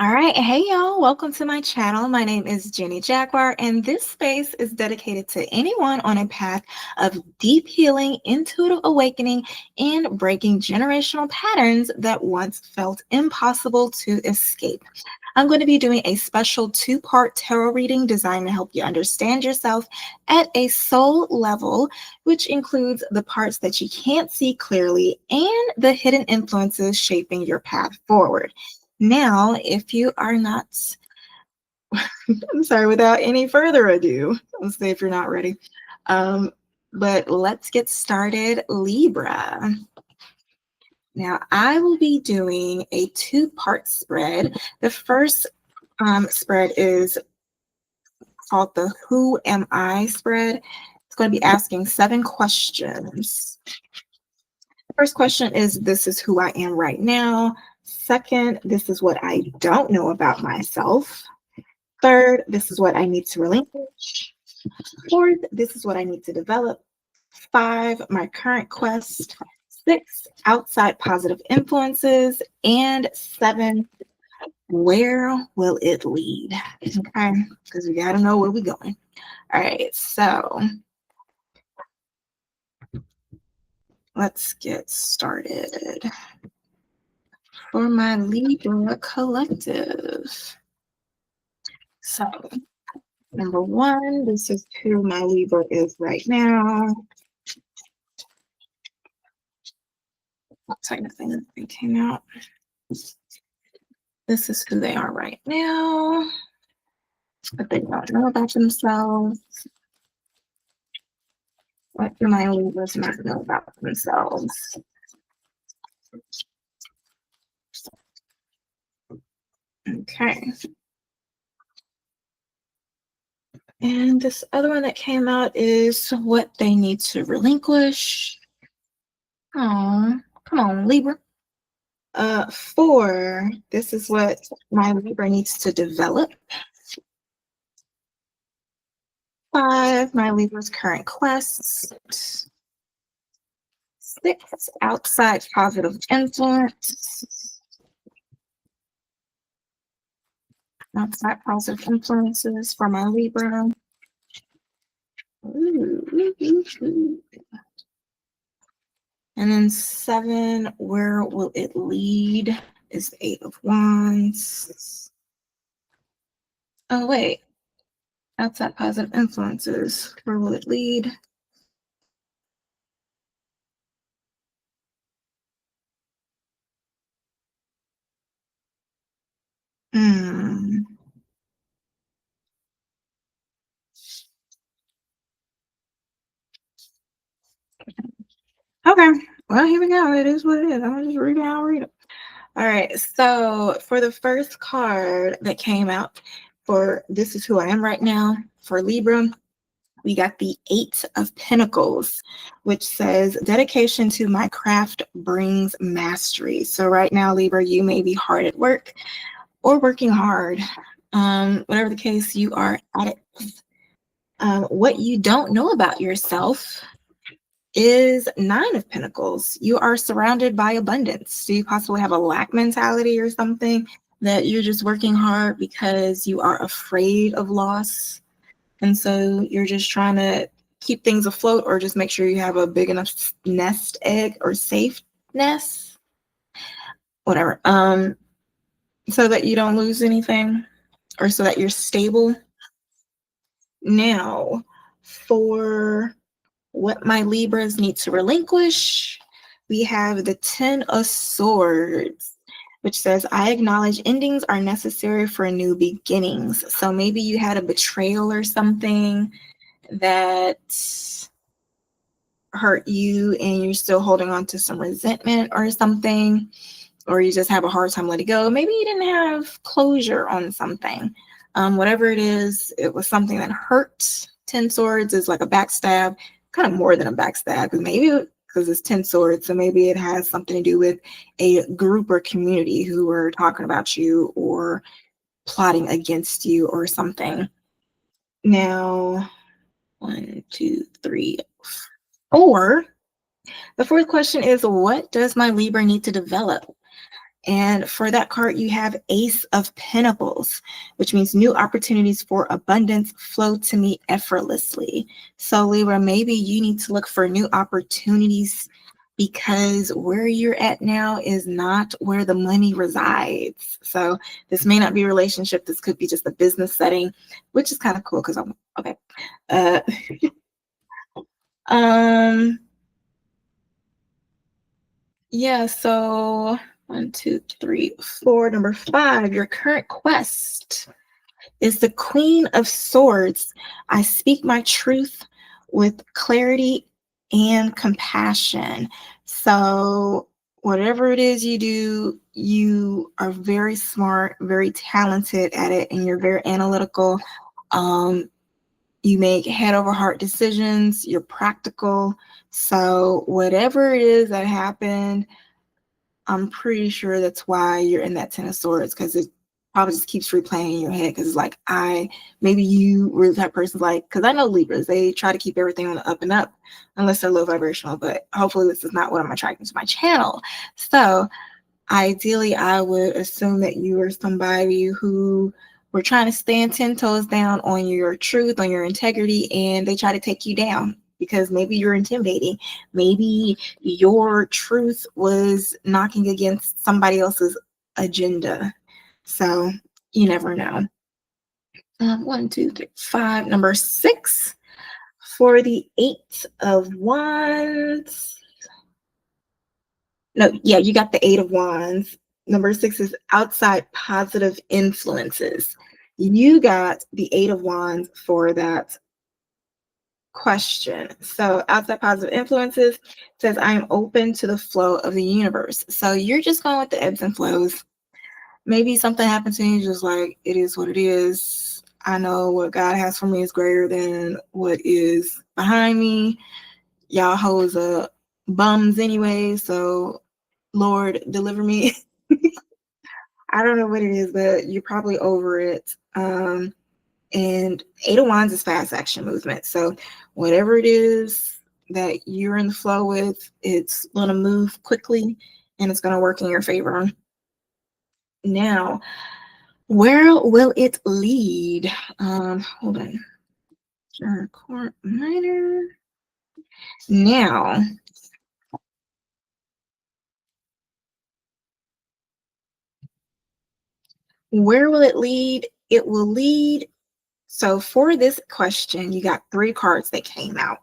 All right, hey y'all, welcome to my channel. My name is Jenny Jaguar, and this space is dedicated to anyone on a path of deep healing, intuitive awakening, and breaking generational patterns that once felt impossible to escape. I'm going to be doing a special two-part tarot reading designed to help you understand yourself at a soul level, which includes the parts that you can't see clearly and the hidden influences shaping your path forward. Now, if you are not, I'm sorry, without any further ado, let's say if you're not ready. Um, but let's get started, Libra. Now, I will be doing a two-part spread. The first spread is called the Who Am I spread. It's going to be asking 7 questions. First question is, this is who I am right now. Second, this is what I don't know about myself. Third, this is what I need to relinquish. Fourth, this is what I need to develop. 5, my current quest. 6, outside positive influences. And 7, where will it lead? Okay, because we got to know where we're going. All right, so let's get started. For my Libra collective. So, number 1, this is who my Libra is right now. Technically, nothing came out. This is who they are right now. What they don't know about themselves. What do my Libras not know about themselves? Okay. And this other one that came out is what they need to relinquish. Oh, come on, Libra. 4, this is what my Libra needs to develop. 5, my Libra's current quest. 6, outside positive influence. Outside positive influences for my Libra. Ooh. And then 7, where will it lead? Is the 8 of Wands. Oh, wait. Outside positive influences. Where will it lead? Okay. Well, here we go. It is what it is. I'm going to just read it. I'll read it. All right. So for the first card that came out for This Is Who I Am Right Now for Libra, we got the 8 of Pentacles, which says dedication to my craft brings mastery. So right now, Libra, you may be hard at work or working hard. Whatever the case, you are at it. What you don't know about yourself is 9 of Pentacles. You are surrounded by abundance. Do you possibly have a lack mentality or something that you're just working hard because you are afraid of loss? And so you're just trying to keep things afloat or just make sure you have a big enough nest egg or safe nest, whatever, so that you don't lose anything or so that you're stable. Now, for what my Libras need to relinquish, we have the 10 of Swords, which says, I acknowledge endings are necessary for new beginnings. So maybe you had a betrayal or something that hurt you and you're still holding on to some resentment or something, or you just have a hard time letting go. Maybe you didn't have closure on something. Whatever it is, it was something that hurt. 10 Swords is like a backstab, kind of more than a backstab, maybe because it's 10 Swords, so maybe it has something to do with a group or community who were talking about you or plotting against you or something. Now, 1, 2, 3, 4. The fourth question is, what does my Libra need to develop? And for that card, you have Ace of Pentacles, which means new opportunities for abundance flow to me effortlessly. So Libra, maybe you need to look for new opportunities because where you're at now is not where the money resides. So this may not be a relationship. This could be just a business setting, which is kind of cool because I'm okay. Uh, um, yeah, so 1, 2, 3, 4. Number 5, your current quest is the Queen of Swords. I speak my truth with clarity and compassion. So, whatever it is you do, you are very smart, very talented at it, and you're very analytical. Um, you make head over heart decisions, you're practical. So, whatever it is that happened, I'm pretty sure that's why you're in that Ten of Swords, because it probably just keeps replaying in your head. Because it's like, maybe you were that person, like, because I know Libras, they try to keep everything on the up and up, unless they're low vibrational. But hopefully, this is not what I'm attracting to my channel. So, ideally, I would assume that you are somebody who were trying to stand 10 toes down on your truth, on your integrity, and they try to take you down because maybe you're intimidating. Maybe your truth was knocking against somebody else's agenda. So you never know. 1, 2, 3, 5. Number 6 for the Eight of Wands. No, yeah, you got the Eight of Wands. Number 6 is outside positive influences. You got the Eight of Wands for that question. So outside positive influences says, I am open to the flow of the universe. So you're just going with the ebbs and flows. Maybe something happened to you, just like, it is what it is. I know what God has for me is greater than what is behind me. Y'all hoes are bums anyway, so Lord, deliver me. I don't know what it is, but you're probably over it. And Eight of Wands is fast action movement. So whatever it is that you're in the flow with, it's going to move quickly and it's going to work in your favor. Now, where will it lead? Hold on. Court minor. Now, where will it lead? It will lead. So for this question, you got 3 cards that came out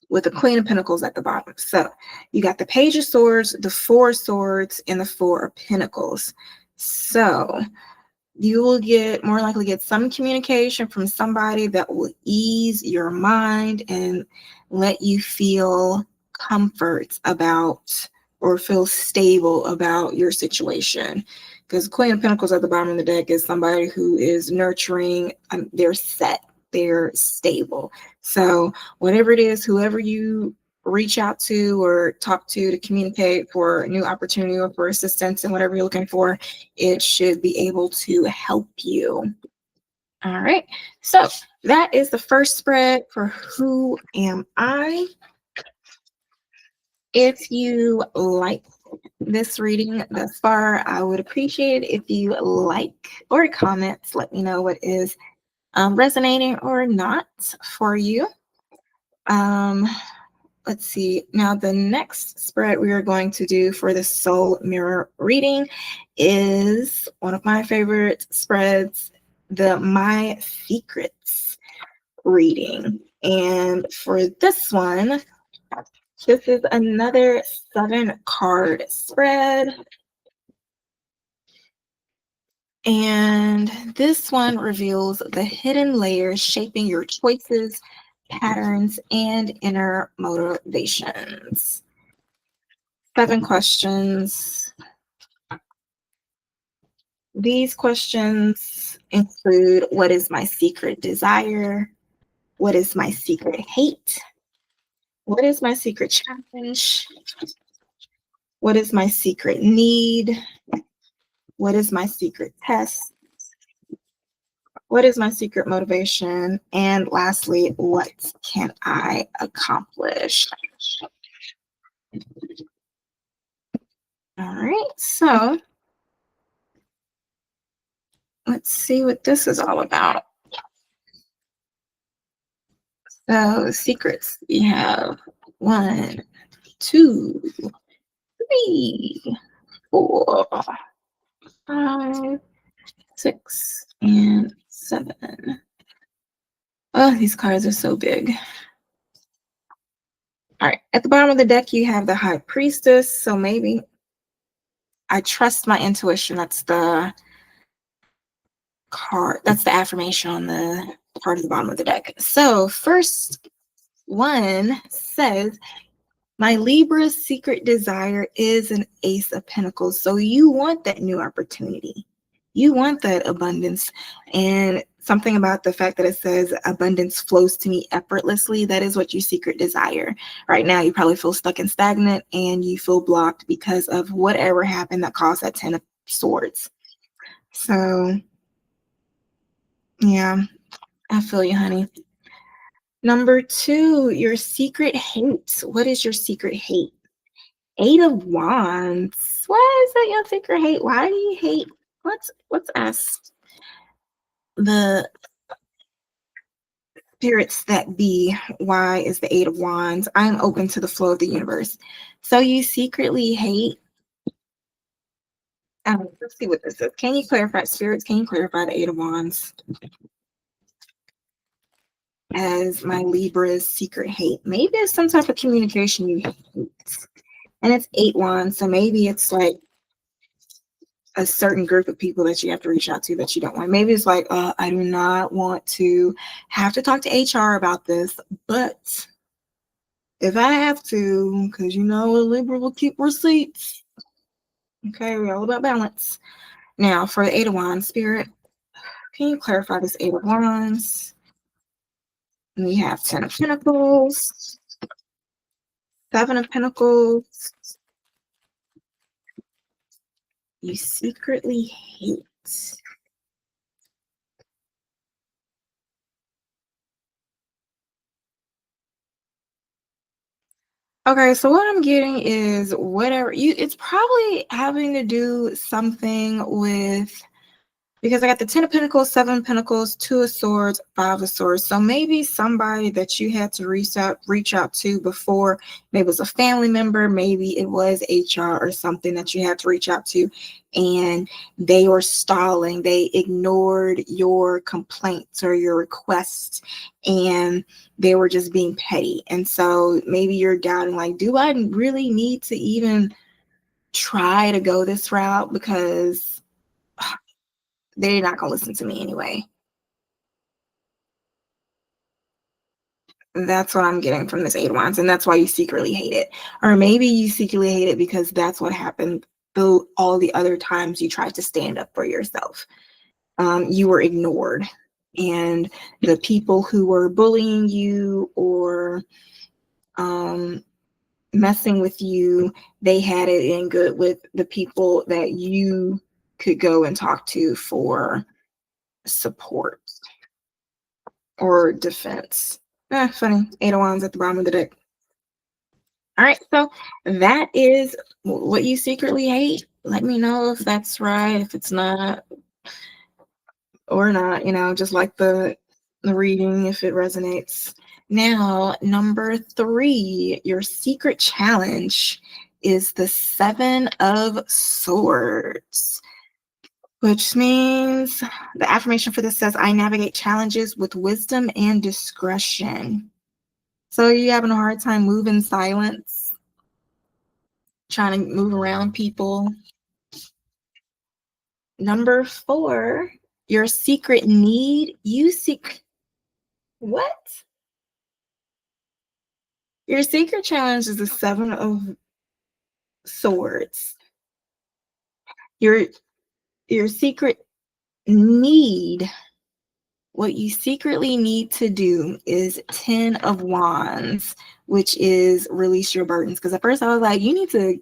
with the Queen of Pentacles at the bottom. So you got the Page of Swords, the Four of Swords, and the Four of Pentacles. So you will more likely get some communication from somebody that will ease your mind and let you feel comfort about or feel stable about your situation. Because Queen of Pentacles at the bottom of the deck is somebody who is nurturing, they're set, they're stable. So whatever it is, whoever you reach out to or talk to communicate for a new opportunity or for assistance and whatever you're looking for, it should be able to help you. All right. So that is the first spread for Who Am I? If you like this reading thus far, I would appreciate it if you like or comments. Let me know what is resonating or not for you. Let's see. Now, the next spread we are going to do for the Soul Mirror reading is one of my favorite spreads, the My Secrets reading. And for this one, this is another 7-card spread. And this one reveals the hidden layers shaping your choices, patterns, and inner motivations. 7 questions. These questions include, what is my secret desire? What is my secret hate? What is my secret challenge? What is my secret need? What is my secret test? What is my secret motivation? And lastly, what can I accomplish? All right, so let's see what this is all about. So, secrets. We have one, two, three, four, five, six, and seven. Oh, these cards are so big. All right. At the bottom of the deck, you have the High Priestess. So maybe I trust my intuition. That's the card. That's the affirmation on the part of the bottom of the deck. So first one says, my Libra's secret desire is an Ace of Pentacles. So you want that new opportunity. You want that abundance. And something about the fact that it says abundance flows to me effortlessly, that is what you secret desire. Right now, you probably feel stuck and stagnant and you feel blocked because of whatever happened that caused that 10 of Swords. So, yeah, I feel you, honey. Number two, your secret hate. What is your secret hate? 8 of Wands. Why is that your secret hate? Why do you hate? Let's ask the spirits that be. Why is the 8 of Wands? I'm open to the flow of the universe. So you secretly hate. Let's see what this is. Can you clarify, spirits? Can you clarify the 8 of Wands as my Libra's secret hate? Maybe it's some type of communication you hate. And it's 8 Wands, so maybe it's like a certain group of people that you have to reach out to that you don't want. Maybe it's like, I do not want to have to talk to HR about this, but if I have to, because you know a Libra will keep receipts. Okay, we're all about balance. Now, for the 8 of Wands, Spirit, can you clarify this 8 of Wands? And we have 10 of Pentacles, 7 of Pentacles. You secretly hate. Okay, so what I'm getting is whatever you, it's probably having to do something with, because I got the 10 of Pentacles, 7 of Pentacles, 2 of Swords, 5 of Swords. So maybe somebody that you had to reach out to before, maybe it was a family member, maybe it was HR or something that you had to reach out to, and they were stalling. They ignored your complaints or your requests, and they were just being petty. And so maybe you're doubting, like, do I really need to even try to go this route? Because they're not going to listen to me anyway. That's what I'm getting from this 8 of Wands, and that's why you secretly hate it. Or maybe you secretly hate it because that's what happened all the other times you tried to stand up for yourself. You were ignored, and the people who were bullying you or messing with you, they had it in good with the people that you could go and talk to for support or defense. Funny. 8 of Wands at the bottom of the deck. All right, so that is what you secretly hate. Let me know if that's right, if it's not, or not. Just like the reading, if it resonates. Now, number 3, your secret challenge is the 7 of Swords, which means the affirmation for this says, I navigate challenges with wisdom and discretion. So you having a hard time moving silence, trying to move around people. Number 4, your secret need. You seek what? Your secret challenge is the 7 of Swords. Your secret need, what you secretly need to do is 10 of Wands, which is release your burdens. Because at first I was like, you need to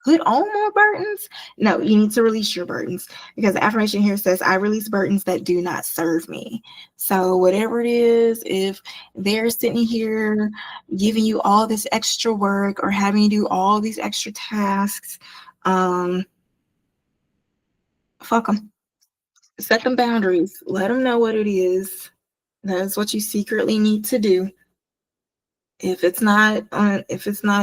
put on more burdens. No, you need to release your burdens, because the affirmation here says, I release burdens that do not serve me. So whatever it is, if they're sitting here giving you all this extra work or having you do all these extra tasks, fuck them. Set them boundaries. Let them know what it is. That's what you secretly need to do. If it's not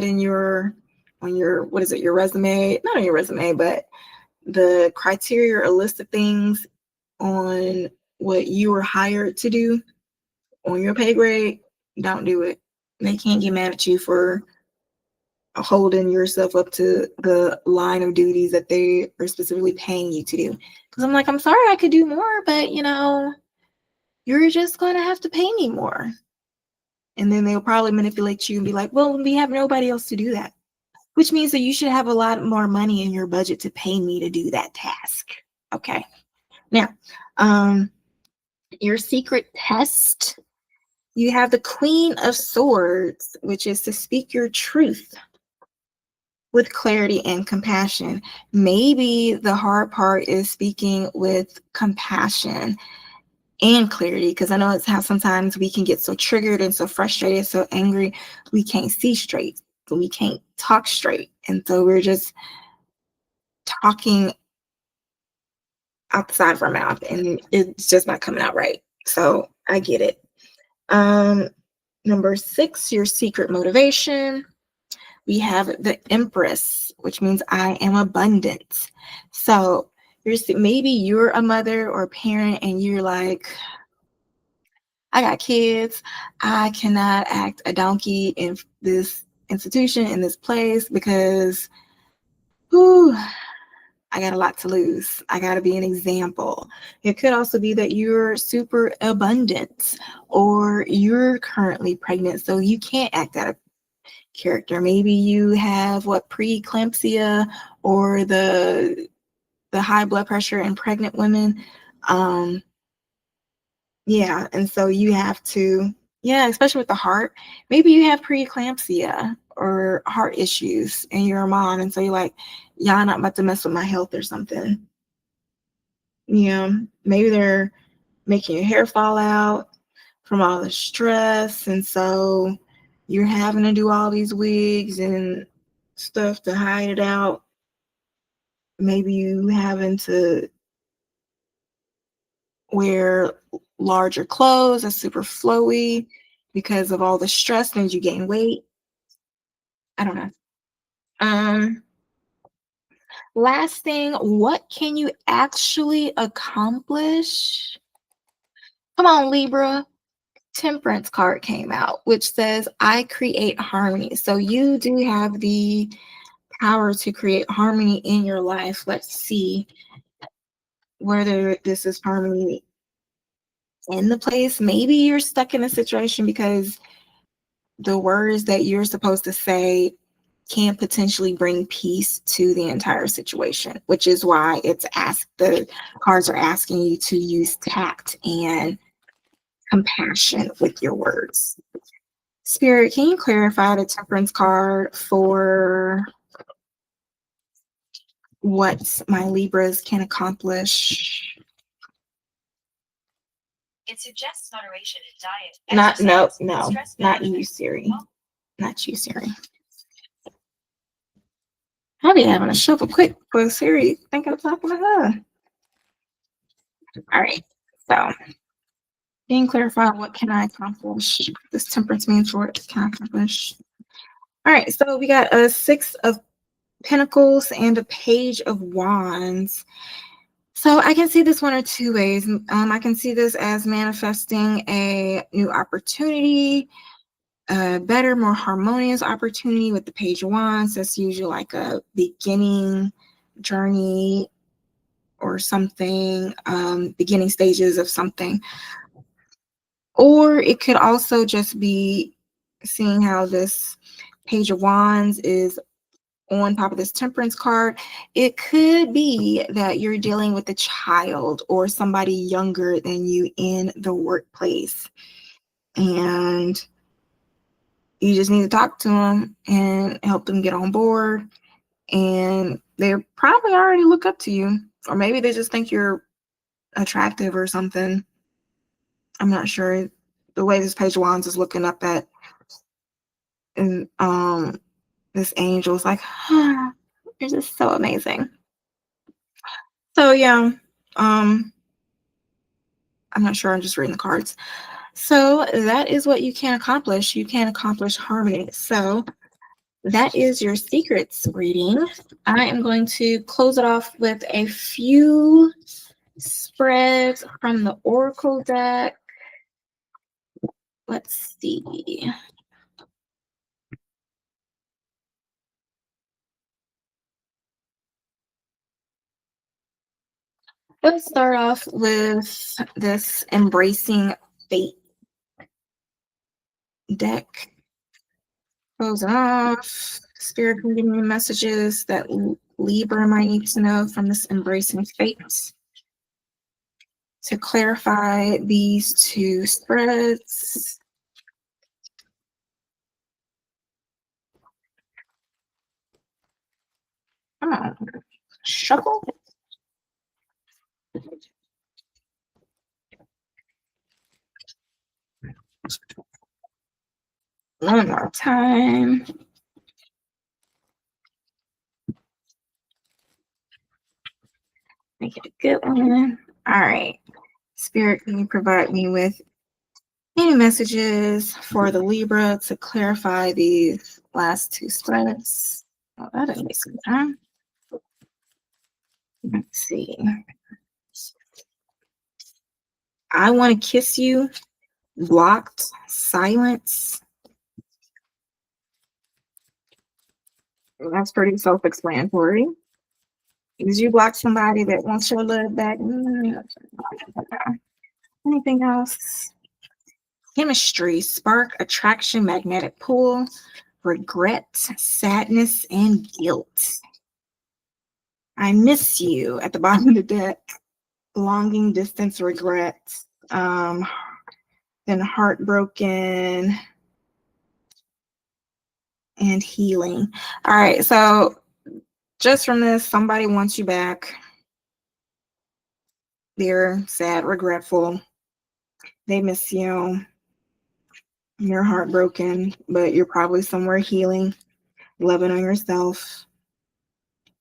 in your on your what is it, your resume, not on your resume, but the criteria or list of things on what you were hired to do on your pay grade, don't do it. They can't get mad at you for holding yourself up to the line of duties that they are specifically paying you to do. Because I'm like, I'm sorry I could do more, but you're just going to have to pay me more. And then they'll probably manipulate you and be like, well, we have nobody else to do that, which means that you should have a lot more money in your budget to pay me to do that task. Okay. Now, your secret test, you have the Queen of Swords, which is to speak your truth with clarity and compassion. Maybe the hard part is speaking with compassion and clarity, because I know it's how sometimes we can get so triggered and so frustrated, so angry, we can't see straight, so we can't talk straight. And so we're just talking out the side of our mouth and it's just not coming out right. So I get it. Number 6, your secret motivation. We have the Empress, which means I am abundant. So maybe you're a mother or a parent and you're like, I got kids. I cannot act a donkey in this institution, in this place, because whew, I got a lot to lose. I got to be an example. It could also be that you're super abundant or you're currently pregnant, so you can't act out of character. Maybe you have preeclampsia or the high blood pressure in pregnant women. Yeah, and so you have to, yeah, especially with the heart. Maybe you have preeclampsia or heart issues and you're a mom, and so you're like, y'all not about to mess with my health or something. Maybe they're making your hair fall out from all the stress, and so you're having to do all these wigs and stuff to hide it out. Maybe you having to wear larger clothes that's super flowy because of all the stress, and you gain weight. I don't know. Um, Last thing, what can you actually accomplish? Come on, Libra. Temperance card came out, which says, I create harmony. So you do have the power to create harmony in your life. Let's see whether this is harmony in the place. Maybe you're stuck in a situation because the words that you're supposed to say can potentially bring peace to the entire situation, which is why the cards are asking you to use tact and compassion with your words. Spirit, can you clarify the temperance card for what my Libras can accomplish? It suggests moderation in diet. Not you, Siri. Not you, Siri. I'll be having a shuffle quick for Siri thinking I'm talking to her. All right, so can you clarify what can I accomplish? This temperance means for what can I accomplish? All right, so we got a 6 of Pentacles and a Page of Wands. So I can see this one or two ways. I can see this as manifesting a new opportunity, a better, more harmonious opportunity with the Page of Wands. That's usually like a beginning journey or something, beginning stages of something. Or it could also just be seeing how this Page of Wands is on top of this Temperance card. It could be that you're dealing with a child or somebody younger than you in the workplace, and you just need to talk to them and help them get on board. And they probably already look up to you, or maybe they just think you're attractive or something. I'm not sure. The way this Page of Wands is looking up at, and this angel is like, you're just so amazing. So yeah, I'm not sure. I'm just reading the cards. So that is what you can accomplish. You can accomplish harmony. So that is your secrets reading. I am going to close it off with a few spreads from the Oracle deck. Let's see. Let's start off with this Embracing Fate deck. Close it off. Spirit can give me messages that Libra might need to know from this Embracing Fate. To clarify these two spreads. Come on, shuffle. One more time. Make it a good one. All right. Spirit, can you provide me with any messages for the Libra to clarify these last two spreads? Oh, that didn't waste some time. Let's see. I want to kiss you. Blocked. Silence. That's pretty self-explanatory. Because you block somebody that wants your love back. Anything else? Chemistry, spark, attraction, magnetic pull, regret, sadness, and guilt. I miss you at the bottom of the deck. Longing, distance, regret, then heartbroken, and healing. All right, so just from this, somebody wants you back. They're sad, regretful. They miss you. You're heartbroken, but you're probably somewhere healing, loving on yourself,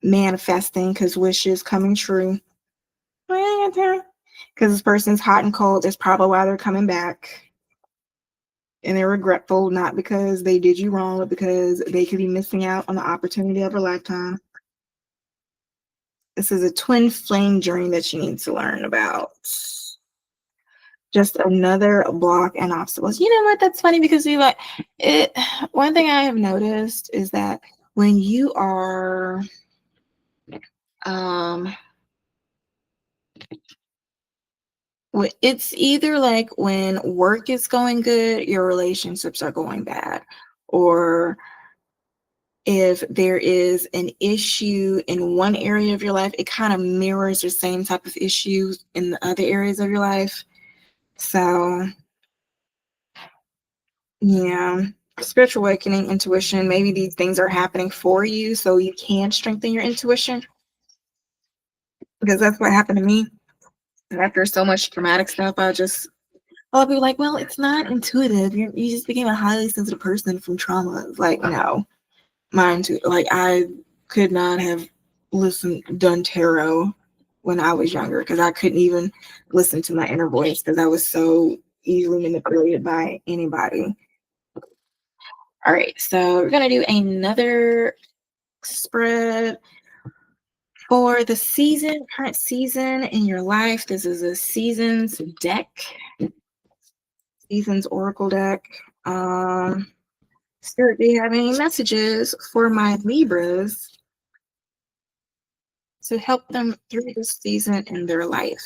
manifesting because wishes coming true. Because this person's hot and cold. That's probably why they're coming back. And they're regretful, not because they did you wrong, but because they could be missing out on the opportunity of a lifetime. This is a twin flame journey that you need to learn about. Just another block and obstacles. You know what? That's funny because you like it. One thing I have noticed is that when you are it's either like when work is going good, your relationships are going bad, or if there is an issue in one area of your life, it kind of mirrors the same type of issues in the other areas of your life. So, yeah, spiritual awakening, intuition, maybe these things are happening for you so you can strengthen your intuition. Because that's what happened to me. After so much traumatic stuff, I'll be like, well, it's not intuitive. You just became a highly sensitive person from trauma. Like, no. Mine too. Like, I could not have done tarot when I was younger because I couldn't even listen to my inner voice because I was so easily manipulated by anybody. All right, so we're gonna do another spread for the current season in your life. This is a seasons deck, seasons oracle deck. Spirit, do you have any messages for my Libras to help them through this season in their life?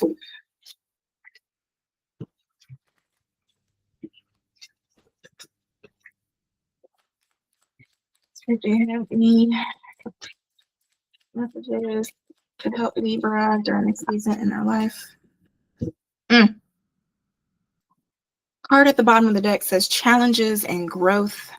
Spirit, do you have any messages to help Libra during the season in their life? Card at the bottom of the deck says challenges and growth.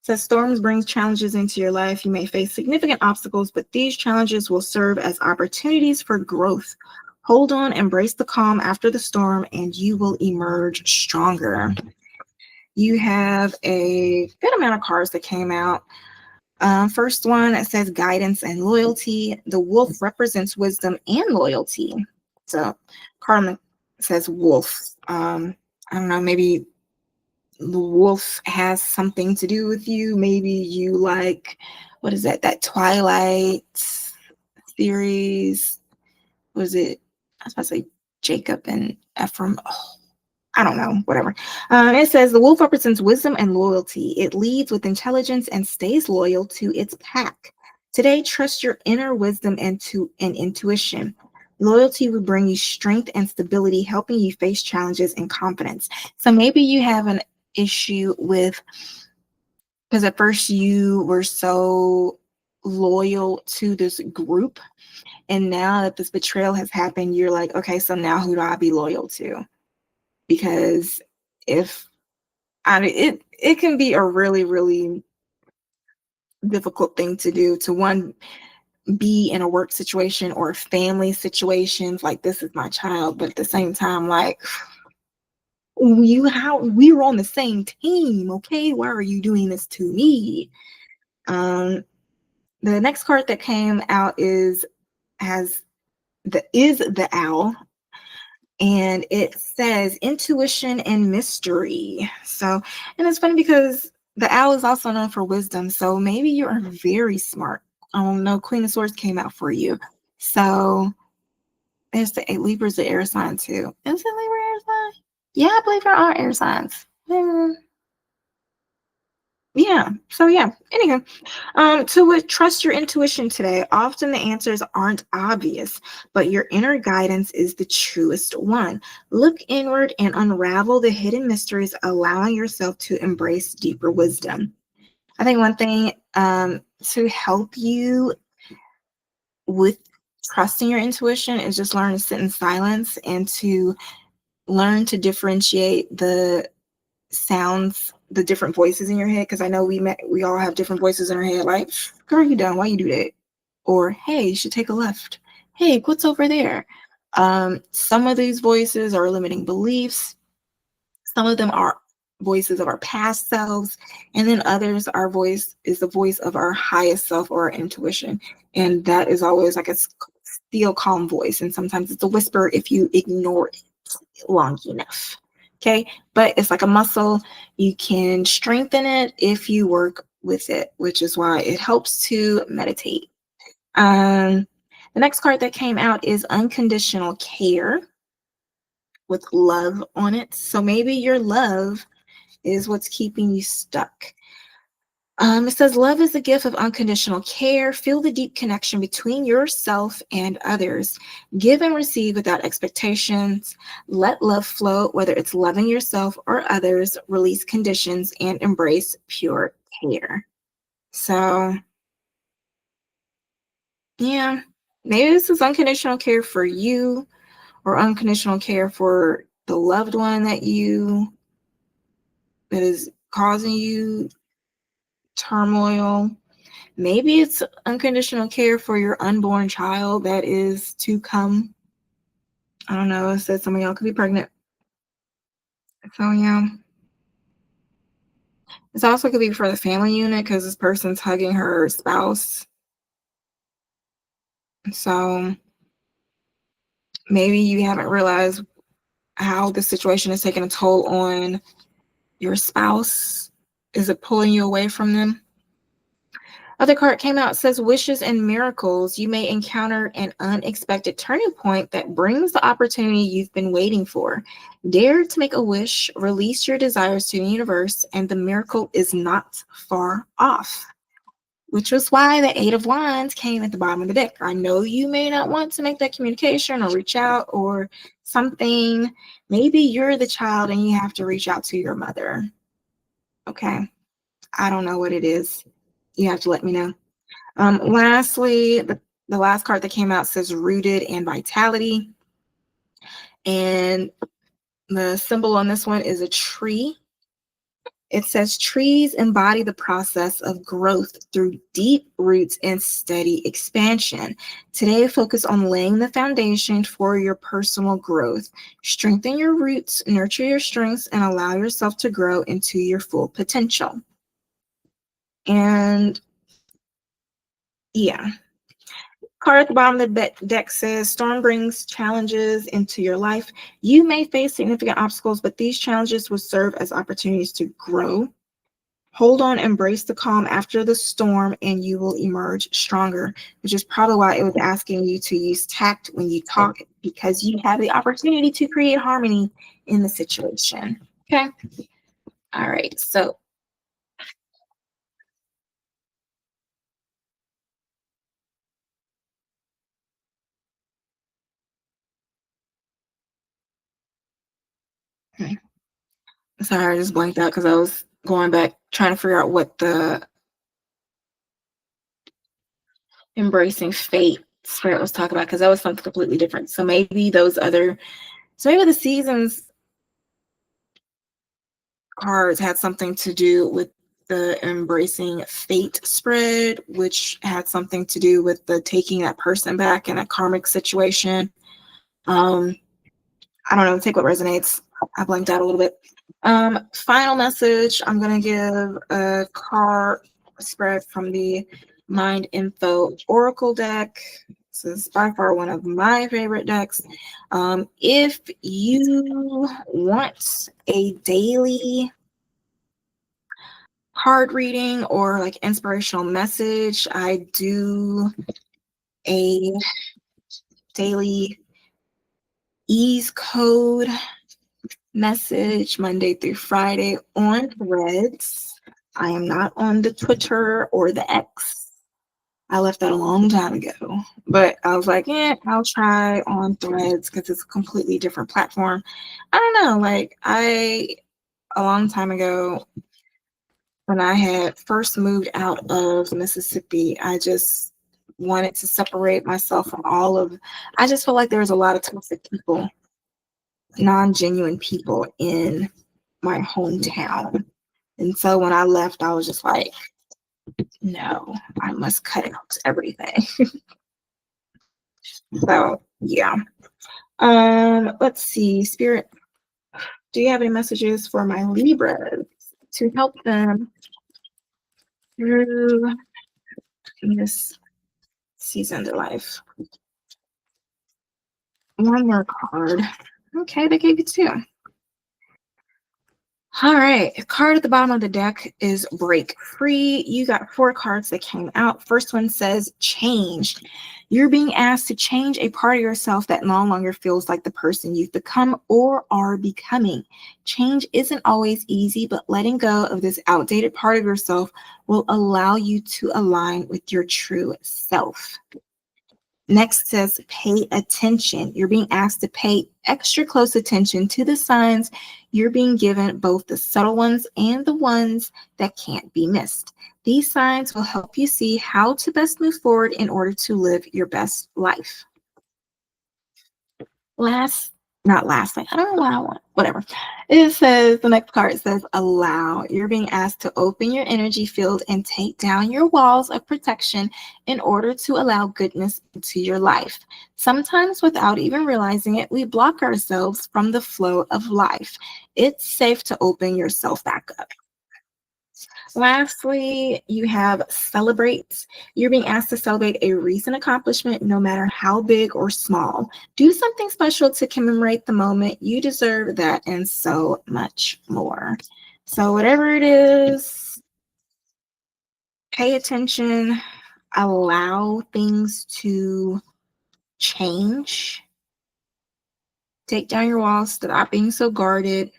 Says storms bring challenges into your life. You may face significant obstacles, but these challenges will serve as opportunities for growth. Hold on, embrace the calm after the storm, and you will emerge stronger. You have a good amount of cards that came out. First one, it says guidance and loyalty. The wolf represents wisdom and loyalty. So, card on the It says wolf. I don't know, maybe the wolf has something to do with you. Maybe you like, what is that? That Twilight series. Was it? I was about to say Jacob and Ephraim. Oh, I don't know, whatever. It says the wolf represents wisdom and loyalty. It leads with intelligence and stays loyal to its pack. Today, trust your inner wisdom and intuition. Loyalty will bring you strength and stability, helping you face challenges and confidence. So maybe you have an issue with, because at first you were so loyal to this group, and now that this betrayal has happened, you're like, okay, so now who do I be loyal to? Because if it can be a really, really difficult thing to do, to one, be in a work situation or family situations like this is my child, but at the same time, like, we were on the same team, okay? Why are you doing this to me? The next card that came out has the owl, and it says intuition and mystery. So, and it's funny because the owl is also known for wisdom. So maybe you are very smart. I don't know. Queen of Swords came out for you. So there's the Libra's the air sign too. Is it Libra air sign? Yeah, I believe there are air signs. Yeah. So yeah. Anyway, trust your intuition today. Often the answers aren't obvious, but your inner guidance is the truest one. Look inward and unravel the hidden mysteries, allowing yourself to embrace deeper wisdom. I think one thing to help you with trusting your intuition is just learn to sit in silence and to learn to differentiate the sounds, the different voices in your head, because I know we all have different voices in our head, like, girl, you done, why you do that? Or hey, you should take a left. Hey, what's over there? Some of these voices are limiting beliefs, some of them are voices of our past selves, and then others, our voice is the voice of our highest self or our intuition. And that is always like a still calm voice, and sometimes it's a whisper if you ignore it long enough. Okay, but it's like a muscle. You can strengthen it if you work with it, which is why it helps to meditate. The next card that came out is unconditional care with love on it. So maybe your love is what's keeping you stuck. It says, love is a gift of unconditional care. Feel the deep connection between yourself and others. Give and receive without expectations. Let love flow, whether it's loving yourself or others. Release conditions and embrace pure care. So, yeah, maybe this is unconditional care for you, or unconditional care for the loved one that is causing you turmoil. Maybe it's unconditional care for your unborn child that is to come. I don't know. It said some of y'all could be pregnant. So yeah. This also could be for the family unit because this person's hugging her spouse. So maybe you haven't realized how the situation is taking a toll on your spouse. Is it pulling you away from them? Other card came out, says wishes and miracles. You may encounter an unexpected turning point that brings the opportunity you've been waiting for. Dare to make a wish, release your desires to the universe, and the miracle is not far off. Which was why the Eight of Wands came at the bottom of the deck. I know you may not want to make that communication or reach out or something. Maybe you're the child and you have to reach out to your mother. Okay. I don't know what it is. You have to let me know. Lastly, the last card that came out says rooted and vitality. And the symbol on this one is a tree. It says trees embody the process of growth through deep roots and steady expansion. Today, focus on laying the foundation for your personal growth. Strengthen your roots, nurture your strengths, and allow yourself to grow into your full potential. And yeah. Card at the bottom of the deck says, storm brings challenges into your life. You may face significant obstacles, but these challenges will serve as opportunities to grow. Hold on, embrace the calm after the storm, and you will emerge stronger, which is probably why it was asking you to use tact when you talk, because you have the opportunity to create harmony in the situation. Okay. All right. So, sorry, I just blanked out because I was going back trying to figure out what the embracing fate spirit was talking about, because that was something completely different. So maybe the seasons cards had something to do with the embracing fate spread, which had something to do with the taking that person back in a karmic situation. Um, I don't know, take what resonates. I blanked out a little bit. Final message. I'm gonna give a card spread from the Mind Info Oracle deck. This is by far one of my favorite decks. If you want a daily card reading or like inspirational message, I do a daily ease code message Monday through Friday on Threads. I am not on the Twitter or the X. I left that a long time ago, but I was like, yeah, I'll try on Threads because it's a completely different platform. I don't know, like a long time ago, when I had first moved out of Mississippi, I just wanted to separate myself from I just felt like there was a lot of toxic people, non-genuine people in my hometown. And so when I left, I was just like, no, I must cut out everything. So yeah. Let's see, Spirit, do you have any messages for my Libras to help them through this season of life? One more card. Okay, they gave you two. All right, card at the bottom of the deck is Break Free. You got four cards that came out. First one says Change. You're being asked to change a part of yourself that no longer feels like the person you've become or are becoming. Change isn't always easy, but letting go of this outdated part of yourself will allow you to align with your true self. Next says pay attention. You're being asked to pay extra close attention to the signs you're being given, both the subtle ones and the ones that can't be missed. These signs will help you see how to best move forward in order to live your best life. Not lastly, I don't know what I want, whatever. It says, the next card says allow. You're being asked to open your energy field and take down your walls of protection in order to allow goodness into your life. Sometimes without even realizing it, we block ourselves from the flow of life. It's safe to open yourself back up. Lastly, you have celebrate. You're being asked to celebrate a recent accomplishment, no matter how big or small. Do something special to commemorate the moment. You deserve that and so much more. So, whatever it is, pay attention, allow things to change, take down your walls, stop being so guarded.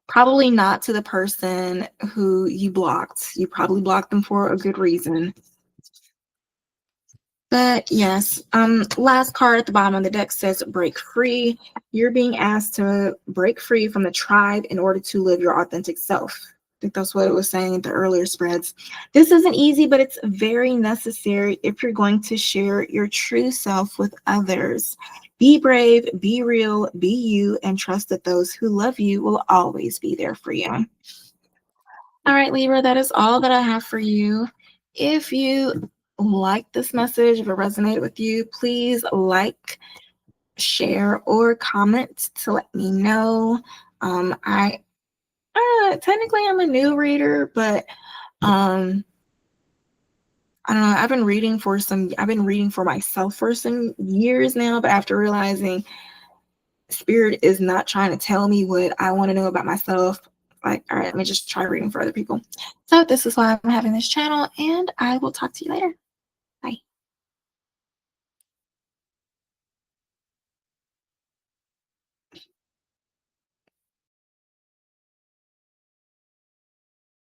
Probably not to the person who you blocked. You probably blocked them for a good reason. But yes, last card at the bottom of the deck says break free. You're being asked to break free from the tribe in order to live your authentic self. I think that's what it was saying in the earlier spreads. This isn't easy, but it's very necessary if you're going to share your true self with others. Be brave, be real, be you, and trust that those who love you will always be there for you. All right, Libra, that is all that I have for you. If you like this message, if it resonated with you, please like, share, or comment to let me know. I technically I'm a new reader, but I don't know. I've been reading for myself for some years now, but after realizing spirit is not trying to tell me what I want to know about myself, like, all right, let me just try reading for other people. So this is why I'm having this channel, and I will talk to you later. Bye.